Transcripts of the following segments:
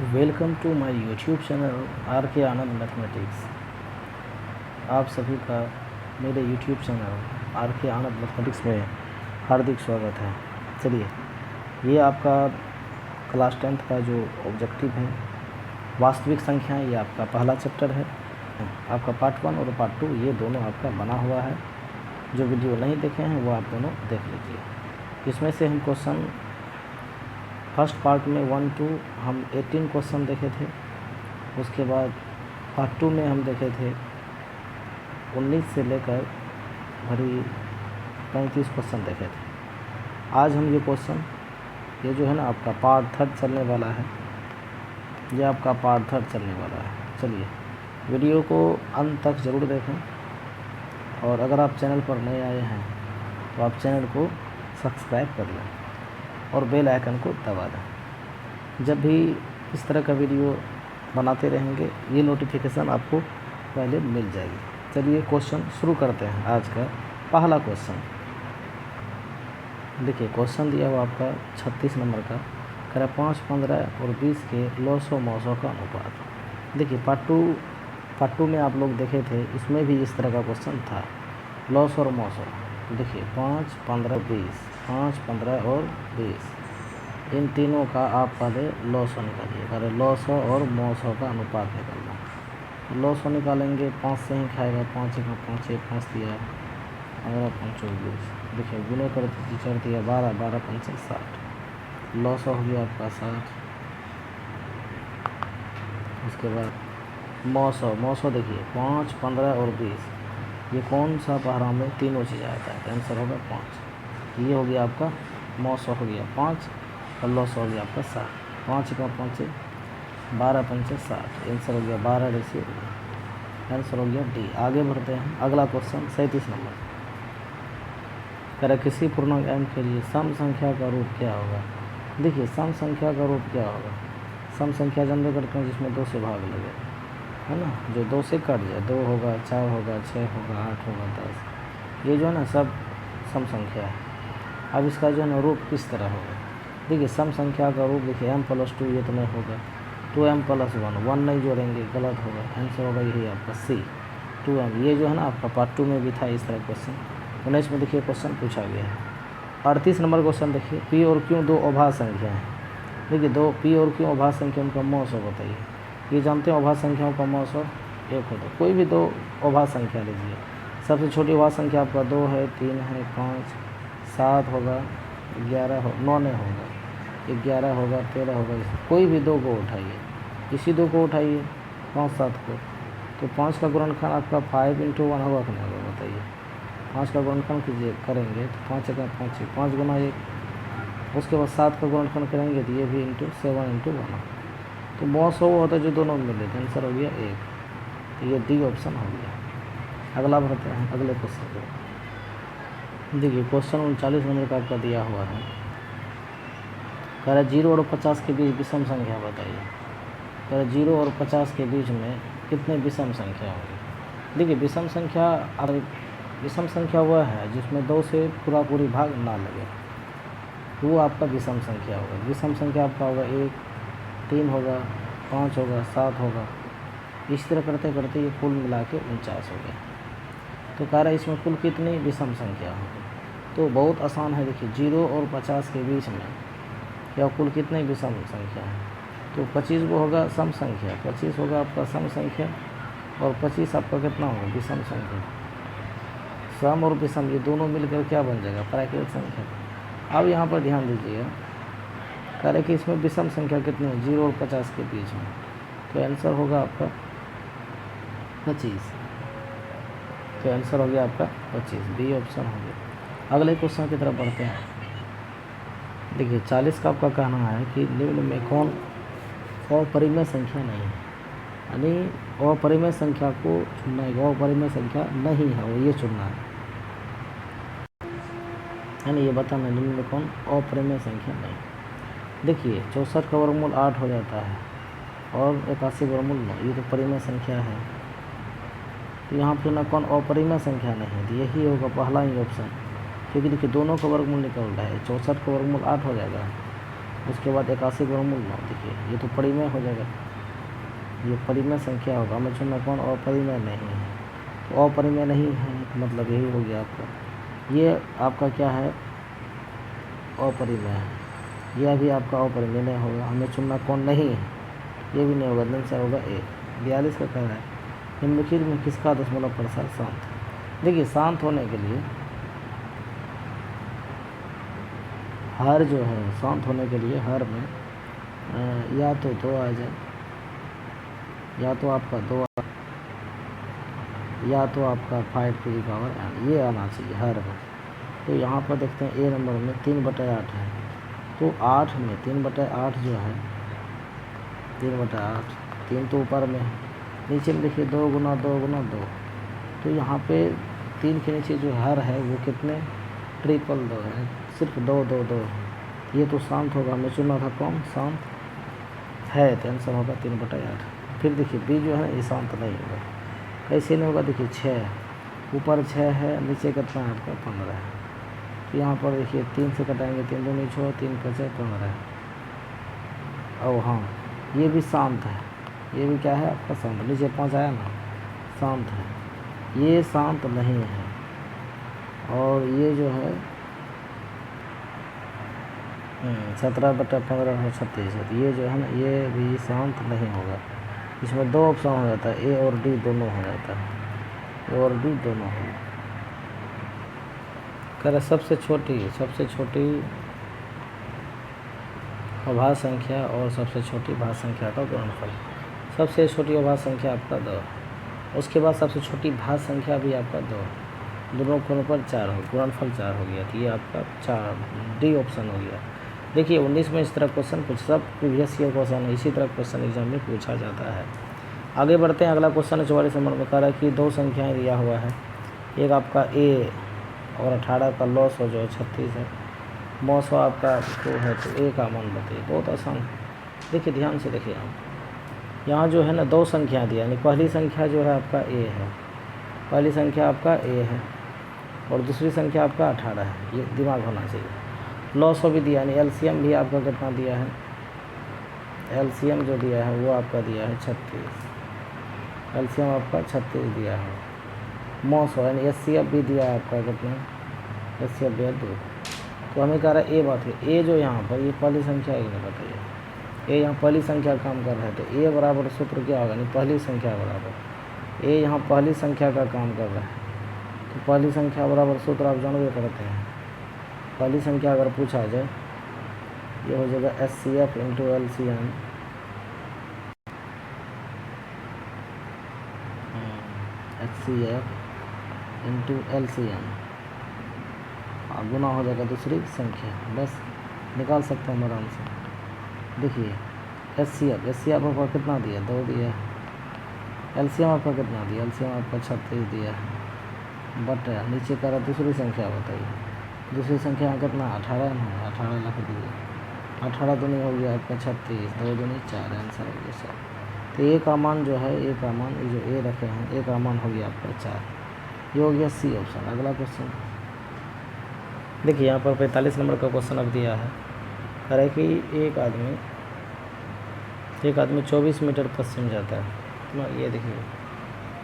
Welcome to my YouTube channel R K Anand mathematics. आप सभी का मेरे YouTube channel R K Anand mathematics में हार्दिक स्वागत है। चलिए, ये आपका क्लास 10th का जो ऑब्जेक्टिव है वास्तविक संख्याएं, ये आपका पहला चैप्टर है। आपका पार्ट 1 और पार्ट 2 ये दोनों आपका बना हुआ है। जो वीडियो नहीं देखे हैं वो आप दोनों देख लीजिए। इसमें से हम क्वेश्चन फर्स्ट पार्ट में 1 2 हम 18 क्वेश्चन देखे थे। उसके बाद पार्ट 2 में हम देखे थे 19 से लेकर भरी 35 क्वेश्चन देखे थे। आज हम ये क्वेश्चन, ये जो है ना आपका पार्ट 3 चलने वाला है, ये आपका पार्ट 3 चलने वाला है। चलिए, वीडियो को अंत तक ज़रूर देखें, और अगर आप चैनल पर नए आए हैं तो आप चैनल को सब्सक्राइब कर लें और बेल आइकन को दबा दें। जब भी इस तरह का वीडियो बनाते रहेंगे ये नोटिफिकेशन आपको पहले मिल जाएगी। चलिए क्वेश्चन शुरू करते हैं। आज का पहला क्वेश्चन देखिए, क्वेश्चन दिया हुआ आपका 36 नंबर का, कह रहा 5, 15 और 20 के लॉसो मौसों का अनुपात। देखिए पार्ट टू में आप लोग देखे थे, इसमें भी इस तरह का क्वेश्चन था, लॉस और मौसों। देखिए 5, 15, 20, 5, 15 और 20, इन तीनों का आप पहले लॉसो निकालिए। पहले लॉसो और मौसों का अनुपात निकालना। लॉसो निकालेंगे, 5 से ही खाएगा, 5 का 5, 5 दिया, 15, 5, 20। देखिए गुने कर दिया 12, 12, 5, 60। लॉसो हो गया आपका 60। उसके बाद मौसों देखिए 5, 15 और 20, ये कौन सा पहरा में तीनों चीज़ आता है, आंसर होगा 5। ये हो गया आपका मौसों हो गया 5 और लॉस हो गया आपका 60। 5 का 5, 12, 5, 60, आंसर हो गया 12 रेशियो, आंसर हो गया डी। आगे बढ़ते हैं। अगला क्वेश्चन 37 नंबर, कह रहा किसी पूर्णांक m के लिए सम संख्या का रूप क्या होगा। देखिए सम संख्या का रूप क्या होगा, सम संख्या जानते करते हैं जिसमें 2 से भाग लगे, है ना, जो 2 से कट जाए, 2 होगा, 4 होगा, 6 होगा, 8 होगा, 10, ये जो है ना सब सम संख्या है। अब इसका जो है ना रूप किस तरह होगा। देखिए सम संख्या का रूप देखिए m+2, ये तो नहीं होगा, 2m+1, 1 नहीं जोड़ेंगे, गलत होगा, आंसर होगा यही आपका सी, 2m। ये जो है ना आपका पार्ट 2 में भी था इस तरह क्वेश्चन। 19 में देखिए क्वेश्चन पूछा गया है। 38 नंबर क्वेश्चन देखिए, पी और क्यों दो अभाज्य संख्या हैं। देखिए दो पी और क्यों अभाज्य संख्या, उनका मौसो बताइए। ये जानते हैं अभाज्य संख्याओं का मौसो 1 होता है। कोई भी दो अभाज्य संख्या लीजिए। सबसे छोटी अभाज्य संख्या आपका 2 है, 3 है, 5, 7 होगा, 11 हो, 9 नहीं होगा, 11 होगा, 13 होगा। कोई भी 2 को उठाइए, इसी 2 को उठाइए, 5, 7 को, तो 5 का गुणनखंड आपका 5 × 1 होगा कि नहीं होगा बताइए। 5 का गुणनखंड कीजिए, करेंगे तो 5 का 5, 5 गुना 1। उसके बाद 7 का गुणनखंड करेंगे तो ये भी × 7 × 1, तो बहुत सौ होता है जो दोनों मिले थे, आंसर हो गया 1। तो ये डी ऑप्शन हो गया। अगला बढ़ते हैं अगले क्वेश्चन को। देखिए क्वेश्चन 39 नंबर का आपका दिया हुआ है, कह रहा 0 और 50 के बीच विषम संख्या बताइए। कह रहा 0 और 50 के बीच में कितने विषम संख्या होंगी। देखिए विषम संख्या वह है जिसमें 2 से पूरी भाग ना लगे, तो वो आपका विषम संख्या होगा। विषम संख्या आपका होगा 1, 3 होगा, 5 होगा, 7 होगा। इस तरह करते करते ये कुल मिला के 49 हो गया। तो कह रहा है इसमें कुल कितनी विषम संख्या होगी। तो बहुत आसान है। देखिए 0 और 50 के बीच में या कुल कितने विषम संख्या है, तो 25 वो होगा सम संख्या, 25 होगा आपका सम संख्या, और 25 आपका कितना होगा विषम संख्या। सम और विषम ये दोनों मिलकर क्या बन जाएगा, प्राकृत संख्या। अब यहाँ पर ध्यान दीजिएगा, कह रहे कि इसमें विषम संख्या कितनी है 0 और 50 के बीच में, तो आंसर होगा आपका 25। तो आंसर हो गया आपका 25, बी ऑप्शन हो गया। अगले क्वेश्चन की तरफ बढ़ते हैं। देखिए 40 का आपका कहना है कि निम्न में कौन अपरिमेय संख्या नहीं है, यानी अपरिमेय संख्या को चुनना है, अपरिमेय संख्या नहीं है वो ये चुनना है, यानी ये बताना निम्न में कौन अपरिमेय संख्या नहीं। देखिए 64 का वर्गमूल 8 हो जाता है और 81 वर्गमूल 9, ये तो परिमेय संख्या है। तो यहाँ पर ना कौन अपरिमेय संख्या नहीं है, तो यही होगा पहला ही ऑप्शन, क्योंकि देखिए दोनों का वर्गमूल निकल रहा है। 64 का वर्गमूल 8 हो जाएगा उसके बाद 81 वर्गमूल 9। देखिए ये तो परिमेय हो जाएगा, ये परिमेय संख्या होगा। हमें चुनना कौन अपरिमेय नहीं है, तो अपरिमेय नहीं है मतलब यही हो गया आपका। ये आपका क्या है अपरिमेय है, यह भी आपका अपरिमेय नहीं होगा। हमें चुनना कौन नहीं है, ये भी नहीं होगा, आंसर होगा ए। 42 का कह रहा है निम्नलिखित में किसका दशमलव प्रतिशत शांत है। देखिए शांत होने के लिए हर जो है शांत होने के लिए हर में या तो 2 आ जाए, या तो आपका 2 या तो आपका 5 टू दी पावर n, ये आना चाहिए हर में। तो यहाँ पर देखते हैं ए नंबर में 3/8 है, तो 8 में 3/8 जो है 3/8, 3 तो ऊपर में है, नीचे में देखिए 2 गुना 2 गुना 2, तो यहाँ पे 3 के नीचे जो हर है वो कितने 2 है, सिर्फ 2 2 2। ये तो शांत होगा, हमें चुना था कौन शांत है, तो आंसर होगा 3/8। फिर देखिए बी जो है ये शांत नहीं होगा, कैसे नहीं होगा। देखिए 6 ऊपर 6 है, नीचे कितना है आपका 15 है, तो यहाँ पर देखिए 3 से कटाएंगे, 3 दूनी 6, 3 5 15। और हाँ ये भी शांत है, ये भी क्या है आपका शांत, नीचे 5 आया ना, शांत है। ये शांत नहीं है, और ये जो है 17/15 है 36 है, तो ये जो है ना ये भी शांत नहीं होगा। इसमें 2 ऑप्शन हो जाता है, ए और डी दोनों हो जाता है, ए और डी दोनों हो। कह रहे सबसे छोटी अभाज्य संख्या और सबसे छोटी भाज्य संख्या का गुणनफल। सबसे छोटी अभाज्य संख्या आपका 2, उसके बाद सबसे छोटी भाज्य संख्या भी आपका 2, दोनों कोनों पर 4 हो, गुणनफल 4 हो गया, तो ये आपका 4 डी ऑप्शन हो गया। देखिए 19 में इस तरह क्वेश्चन पूछ, सब प्रीवियस ईयर क्वेश्चन है, इसी तरह क्वेश्चन एग्जाम में पूछा जाता है। आगे बढ़ते हैं, अगला क्वेश्चन है 44 नंबर में। कह रहा है कि 2 संख्याएँ दिया हुआ है, एक आपका ए और 18 का लॉस हो जो 36 है, मौसम आपका 2 है, तो ए का मान बताइए। बहुत आसान है, देखिए ध्यान से देखिए आप यहाँ जो है ना 2 संख्या दिया, यानी पहली संख्या जो है आपका ए है, पहली संख्या आपका ए है और दूसरी संख्या आपका 18 है, ये दिमाग होना चाहिए। लॉस भी दिया, यानी एलसीएम भी आपका कितना दिया है, एलसीएम जो दिया है वो आपका दिया है 36, एलसीएम आपका 36 दिया है। मॉस यानी एचसीएफ भी दिया है आपका कितना, एचसीएफ दिया 2। तो हमें कह रहा है ए बात है, ए जो यहाँ पर ये पहली संख्या ही नहीं बताइए, ए यहाँ पहली संख्या काम कर रहा है, तो ए बराबर सूत्र क्या होगा, यानी पहली संख्या बराबर, ए यहाँ पहली संख्या का काम कर रहा है, तो पहली संख्या बराबर सूत्र आप जानवे करते हैं। पहली संख्या अगर पूछा जाए ये हो जाएगा HCF into LCM, HCF into LCM, गुना हो जाएगा दूसरी संख्या, बस निकाल सकते हैं हम आराम से। देखिए एचसीएफ आपका कितना दिया 2 दिया, एलसीएम आपका कितना दिया, एलसीएम आपका 36 दिया है, बट नीचे का दूसरी संख्या बताइए, दूसरी संख्या कितना 18 है, 18 लाख दिए, 18 दूनी हो गया आपका 36, 2 दूनी 4, आंसर हो गया 4। तो ए का मान जो है, ए का मान जो ए रखे हैं, ए का मान हो गया आपका 4, ये हो गया सी ऑप्शन। अगला क्वेश्चन देखिए यहाँ पर 45 नंबर का क्वेश्चन अब दिया है, कह रहे कि एक आदमी 24 मीटर पश्चिम जाता है, तो ये देखिए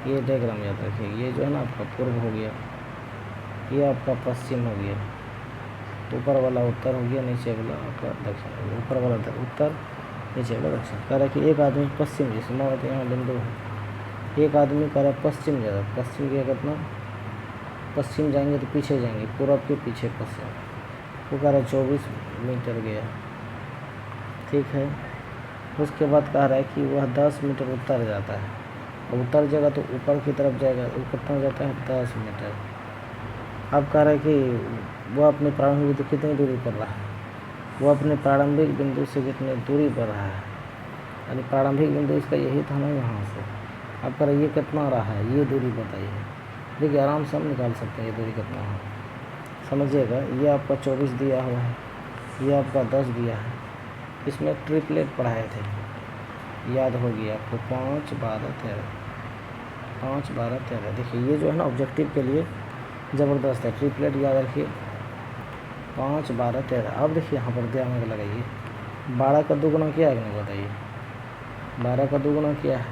ये डायग्राम याद रखिए, ये जो है ना आपका पूर्व हो गया, ये आपका पश्चिम हो गया, ऊपर वाला उत्तर हो गया, नीचे वाला आपका दक्षिण, ऊपर वाला उत्तर, नीचे वाला दक्षिण। कह रहा है कि एक आदमी पश्चिम, जैसे मान लो यहाँ बिंदु है, एक आदमी कह रहा है पश्चिम जा रहा है, पश्चिम क्या कितना, पश्चिम जाएंगे तो पीछे जाएंगे, पूरब के पीछे पश्चिम, वो कह रहा है 24 मीटर गया, ठीक है। उसके बाद कह रहा है कि वह 10 मीटर उत्तर जाता है, और उत्तर जाएगा तो ऊपर की तरफ जाएगा, वो कितना जाता है 10 मीटर। अब कह रहा है कि वो अपने प्रारंभिक बिंदु कितनी दूरी पर रहा है, वो अपने प्रारंभिक बिंदु से कितनी दूरी पर रहा है, यानी प्रारंभिक बिंदु इसका यही था ना यहाँ से। अब कह रहा है ये कितना रहा है, ये दूरी बताइए। देखिए आराम से हम निकाल सकते हैं ये दूरी कितना है, समझिएगा। ये आपका 24 दिया हुआ है, ये आपका 10 दिया है, इसमें ट्रिपलेट पढ़ाए थे, याद होगी आपको, 5 12 13, 5 12 13। देखिए ये जो है ना ऑब्जेक्टिव के लिए ज़बरदस्त है, ट्रिपलेट याद रखिए, 5 12 13। अब देखिए यहाँ पर ध्यान लगाइए, 12 का दुगुना क्या है कि नहीं बताइए, 12 का दुगुना क्या है,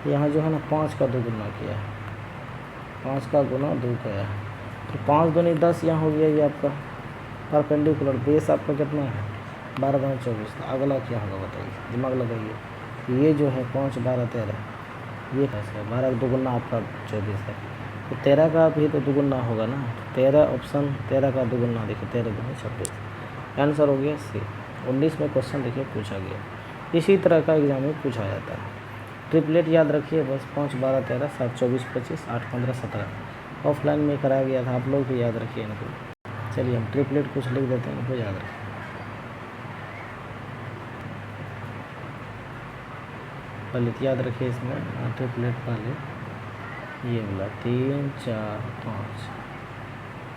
यहाँ जो है ना 5 का दुगुना किया है, 5 का गुना 2 किया है, तो 5 दूनी 10 यहाँ हो गया ये आपका परपेंडिकुलर। बेस आपका कितना है 12 दूनी 24। तो अगला क्या होगा बताइए, दिमाग लगाइए। ये जो है 5 12 13, ये कैसे है, 12 का दुगुना आपका 24 है, तो 13 का भी तो दुगुना होगा ना। 13 ऑप्शन 13 का दुगुना देखिए, 13 दूनी 26, आंसर हो गया सी। 19 में क्वेश्चन देखिए पूछा गया, इसी तरह का एग्जाम में पूछा जाता है। ट्रिपलेट याद रखिए बस, 5 12 13 7 24 25 8 15 17 ऑफलाइन में कराया गया था, आप लोग भी याद रखिए इनको। चलिए हम ट्रिपलेट कुछ लिख देते हैं, इनको याद रखिए। पहले याद रखिए इसमें ट्रिपलेट पहले ये बोला 3 4 5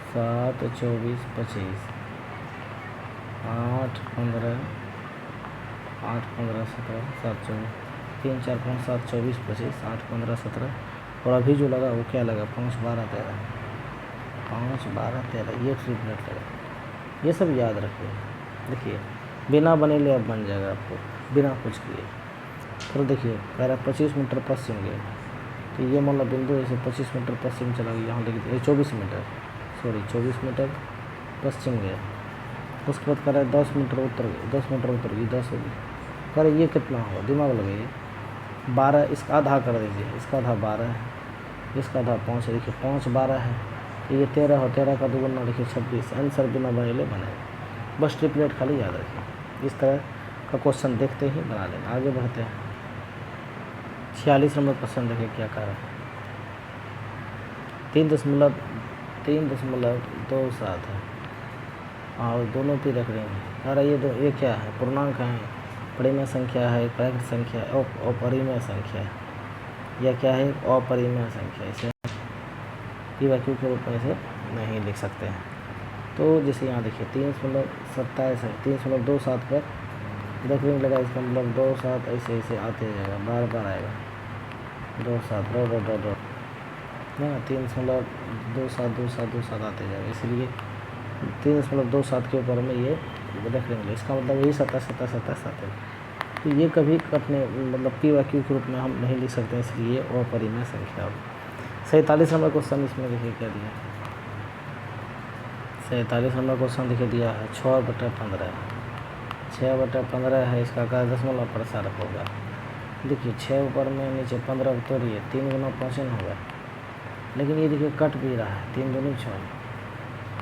7 24 25 8 15 17 7 24 3 4 5 7 24 25 8 15 17 और अभी जो लगा वो क्या लगा 5 12 13, 5 12 13 ये ट्रिपलेट लगा। ये सब याद रखिए। देखिए बिना बनेले अब बन जाएगा आपको, बिना कुछ किए। फिर देखिए कह रहा 25 मीटर पश्चिम गए, तो ये मतलब बिंदु ऐसे 25 मीटर पश्चिम चला गया, यहाँ लिख दिया 24 मीटर, सॉरी 24 मीटर पश्चिम गया। उसके बाद कह रहा है 10 मीटर उत्तर गए, 10 मीटर उत्तर गई, 10 होगी। कह रहे ये कितना होगा, दिमाग लगाइए। 12 इसका आधा कर दीजिए, इसका आधा 12 है, इसका आधा 5 है, देखिए 5 12 है, तो ये 13 हो, 13 का दुगुना देखिए 26। आंसर बिना बनेले बनेगा। बस ट्रिपलेट खाली याद रखिए। इस तरह का क्वेश्चन देखते ही बना लेना। आगे बढ़ते हैं। 46 नंबर क्वेश्चन देखिए क्या कह रहा है। 3.27 है और दोनों पे रख रहे हैं। कह रहा है ये क्या है, पूर्णांक है, परिमेय संख्या है, प्राकृत संख्या है, अपरिमेय संख्या है, या क्या है अपरिमेय संख्या। इसे पी/क्यू के रूप में इसे नहीं लिख सकते हैं। तो जैसे यहाँ देखिए 3.27 है, 3.27 पर डेफिनेट लगा, इसका मतलब 27 ऐसे ऐसे आते जाएगा, बार बार आएगा 27 दो ना, 3.27 आते जाएगा, इसलिए 3.27 के ऊपर में ये डेफिनेट, इसका मतलब यही 27 आते हैं। तो ये कभी कटने मतलब पी/क्यू के रूप में हम नहीं लिख सकते, इसलिए अपरिमेय संख्या होगी। 47 नंबर क्वेश्चन इसमें देखिए क्या दिया, 47 नंबर क्वेश्चन देखिए दिया है 6/15, 6/15 है, इसका का दशमलव प्रसारक होगा। देखिए 6 ऊपर में नीचे 15 उतरिए, 3 गुना 5 होगा, लेकिन ये देखिए कट भी रहा है, 3 दूनी 6,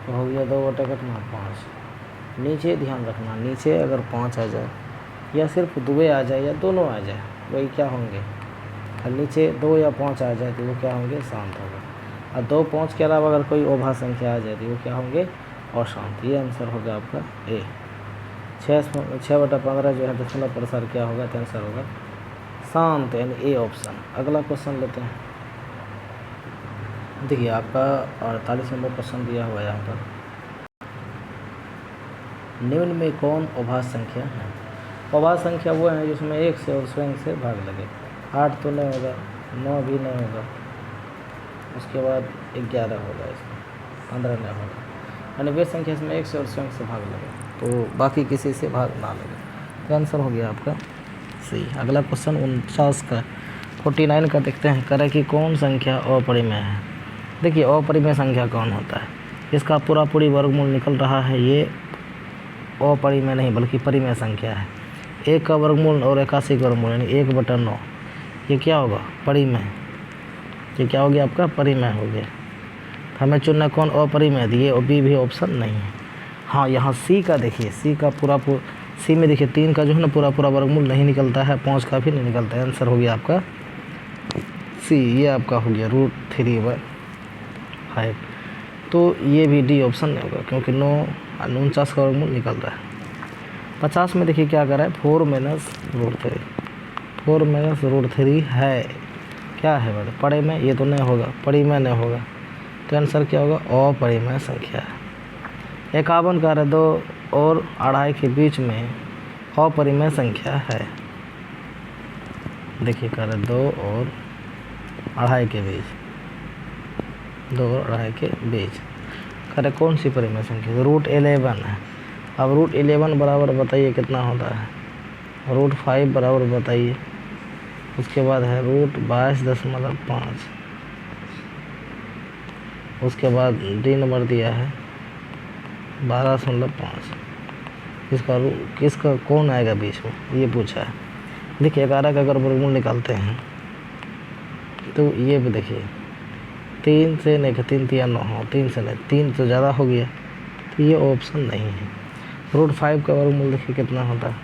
तो हो गया 2/5। नीचे ध्यान रखना, नीचे अगर 5 आ जाए या सिर्फ 2 आ जाए या दोनों आ जाए, वही क्या होंगे, नीचे 2 या 5 आ जाए तो वो क्या होंगे, शांत होगा। और 2 5 के अलावा अगर कोई ओभा संख्या आ जाए तो वो क्या होंगे, अशांत। ये आंसर होगा आपका ए। 6/15 जो है दशमलव प्रसार क्या होगा, तो आंसर होगा शांत, यानी ए ऑप्शन। अगला क्वेश्चन लेते हैं। देखिए आपका 48 नंबर क्वेश्चन दिया हुआ है यहाँ पर, निम्न में कौन अभाज्य संख्या है। अभाज्य संख्या वो है जिसमें 1 से और स्वयं से भाग लगे। 8 तो नहीं होगा, 9 भी नहीं होगा, उसके बाद 11 होगा, इसमें 15 नहीं होगा, यानी वे संख्या इसमें 1 से और स्वयं से भाग लगे, तो बाकी किसी से भाग ना लगे, तो आंसर हो गया आपका सही। अगला क्वेश्चन 49 का 49 का देखते हैं। करें कि कौन संख्या अपरिमेय है। देखिए अपरिमेय संख्या कौन होता है, इसका पूरी वर्गमूल निकल रहा है, ये अपरिमेय नहीं बल्कि परिमेय संख्या है। 1 का वर्गमूल और 81 का वर्गमूल यानी 1/9, ये क्या होगा, परिमेय। ये क्या हो गया आपका, परिमेय हो गया। हमें चुनना कौन अपरिमेय, ये और बी भी ऑप्शन नहीं है। हाँ यहाँ सी का देखिए, सी का सी में देखिए 3 का जो है ना पूरा वर्गमूल नहीं निकलता है, 5 का भी नहीं निकलता है। आंसर हो गया आपका सी, ये आपका हो गया √3/5। तो ये भी डी ऑप्शन नहीं होगा, क्योंकि 49 का वर्गमूल निकल रहा है। 50 में देखिए क्या कर रहा है, 4 - √3 है, क्या है बड़े पड़े में, ये तो नहीं होगा, परिमेय नहीं होगा, तो आंसर क्या होगा, अपरिमेय संख्या है। 51 का 2 और 2.5 के बीच में अपरिमेय संख्या है। देखिए कह रहे 2 और 2.5 के बीच, 2 और 2.5 के बीच कह रहे कौन सी परिमेय संख्या, √11 है। अब √11 बराबर बताइए कितना होता है, रूट 5 बराबर बताइए। उसके बाद है रूट 22.5। उसके बाद डी नंबर दिया है 12.5। किसका कौन आएगा बीच में, ये पूछा है। देखिए 11 का अगर वर्गमूल निकालते हैं तो ये भी देखिए 3 से नहीं, 3 या 9, हाँ 3 से नहीं, 3 तो ज़्यादा हो गया, तो ये ऑप्शन नहीं है। रूट 5 का वर्गमूल देखिए कितना होता है,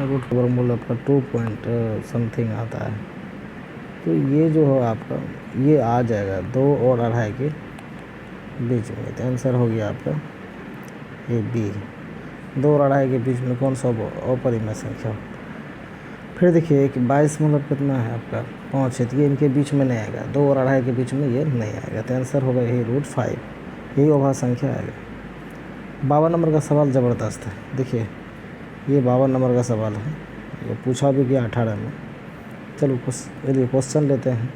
रूट का वर्गमूल आपका 2 पॉइंट समथिंग आता है। तो ये जो है आपका ये आ जाएगा 2 और 2.5 के बीच में। तो आंसर हो गया आपका ये बी, 2 और 2.5 के बीच में कौन सा अपरिमेय संख्या। फिर देखिए कि 22 मतलब कितना है आपका 5 है, तो ये इनके बीच में नहीं आएगा, 2 और 2.5 के बीच में ये नहीं आएगा। तो आंसर होगा यही रूट 5, यही अभाज्य संख्या आएगा। 52 नंबर का सवाल ज़बरदस्त है। देखिए ये 52 नंबर का सवाल है, ये पूछा भी गया 18 में। चलो चलिए क्वेश्चन लेते हैं।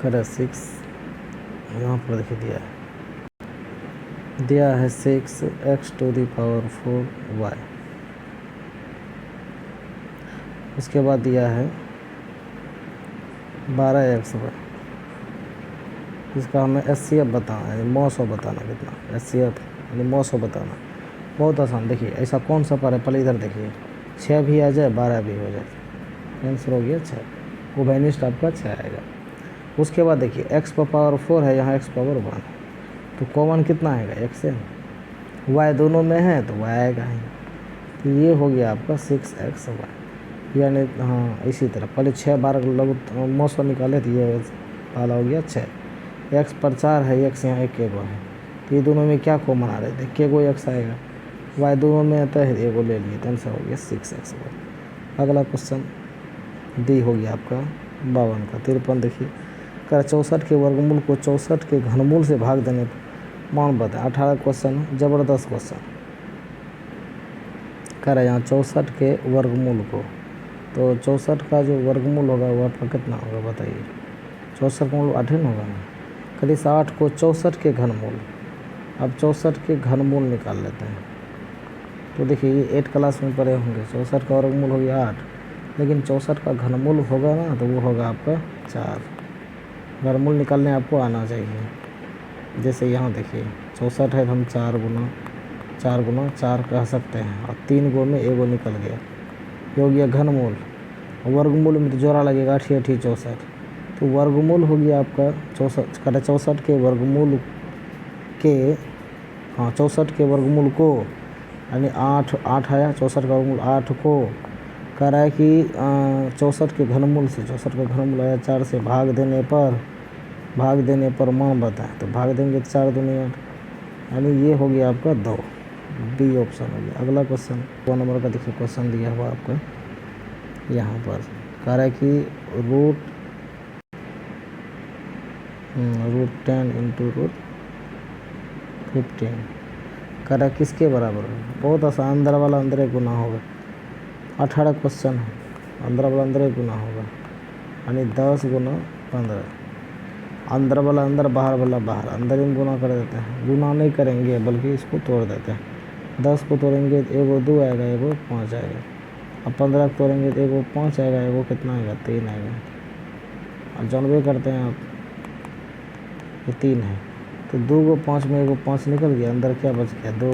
करें 6, यहाँ पर देखिए दिया है 6x⁴y। उसके बाद दिया है 12xy। इसका हमें HCF बताना है, मौसो बताना कितना, HCF यानी मौसो बताना। बहुत आसान। देखिए ऐसा कौन सा पर है, पहले इधर देखिए 6 भी आ जाए 12 भी हो जाए, आंसर हो गया 6। उभयनिष्ठ आपका 6 आएगा। उसके बाद देखिए x⁴ है, यहाँ x⁴1, तो कॉमन कितना आएगा, x है। y दोनों में है तो y आएगा ही। तो ये हो गया आपका 6xy, यानी हाँ इसी तरह पहले 6 बार लघु मौसो निकाले तो ये वाला हो गया 6। x पर 4 है, x यहाँ 1 है, तो ये दोनों में क्या कॉमन आ रहे थे, के को x आएगा, y दोनों में आता है, एगो ले लिए, तो आंसर हो गया 6xy। अगला क्वेश्चन डी हो गया आपका 52 का 53। देखिए कर 64 के वर्गमूल को 64 के घनमूल से भाग देने पर मान बताएं। 18 क्वेश्चन है, ज़बरदस्त क्वेश्चन। कह रहा है यहाँ 64 के वर्गमूल को, तो 64 का जो वर्गमूल होगा वो आपका कितना होगा बताइए। 64 का मूल 8 होगा ना, कभी 60 को 64 के घनमूल। अब 64 के घनमूल निकाल लेते हैं। तो देखिए ये 8 क्लास में पढ़े होंगे। 64 का वर्गमूल हो गया 8, लेकिन 64 का घनमूल होगा ना तो वो होगा आपका 4। घनमूल निकालने आपको आना चाहिए। जैसे यहाँ देखिए 64 है तो हम 4 गुना 4 कह सकते हैं, और 3 गो में एगो निकल गया, ये हो गया घनमूल। वर्गमूल में तो जोड़ा लगेगा 8 8 64, तो वर्गमूल हो गया आपका 64। 64 के वर्गमूल के, हाँ 64 के वर्गमूल को यानी 8 आया, 64 का वर्गमूल 8 को कह रहा है कि 64 के घनमूल से, 64 का घनमूल आया 4 से भाग देने पर मान बताएं। तो भाग देंगे 4 दूनी 8, यानी ये हो गया आपका 2, बी ऑप्शन हो गया। अगला क्वेश्चन 2 नंबर का देखिए क्वेश्चन दिया हुआ आपका यहाँ पर, कह रहा है कि रूट 10 इंटू रूट 15 कह रहा है किसके बराबर होगा। बहुत आसान, अंदर वाला अंदर एक गुना होगा। 18 क्वेश्चन है, अंदर वाला अंदर एक गुना होगा, यानी 10 गुना 15। अंदर वाला अंदर, बाहर वाला बाहर, अंदर इन गुना कर देते हैं। गुना नहीं करेंगे बल्कि इसको तोड़ देते हैं। 10 को तोड़ेंगे तो एगो 2 आएगा, एगो 5 आएगा। अब 15 को तोड़ेंगे तो एगो 5 आएगा, एगो कितना आएगा 3 आएगा। और जानबे करते हैं आप ये 3 है, तो 2 को 5 में एगो 5 निकल गया, अंदर क्या बच गया 2।